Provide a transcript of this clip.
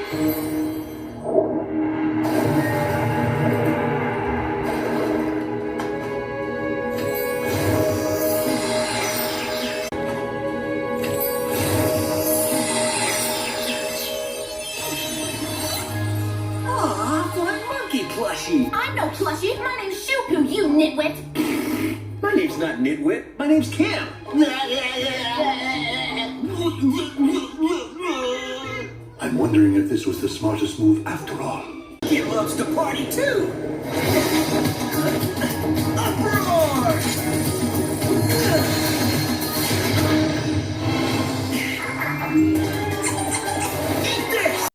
Aw, flying monkey plushie. I'm no plushie. My name's Shupu, you nitwit. My name's not Nitwit. My name's Kim. I'm wondering if this was the smartest move after all. He loves to party too.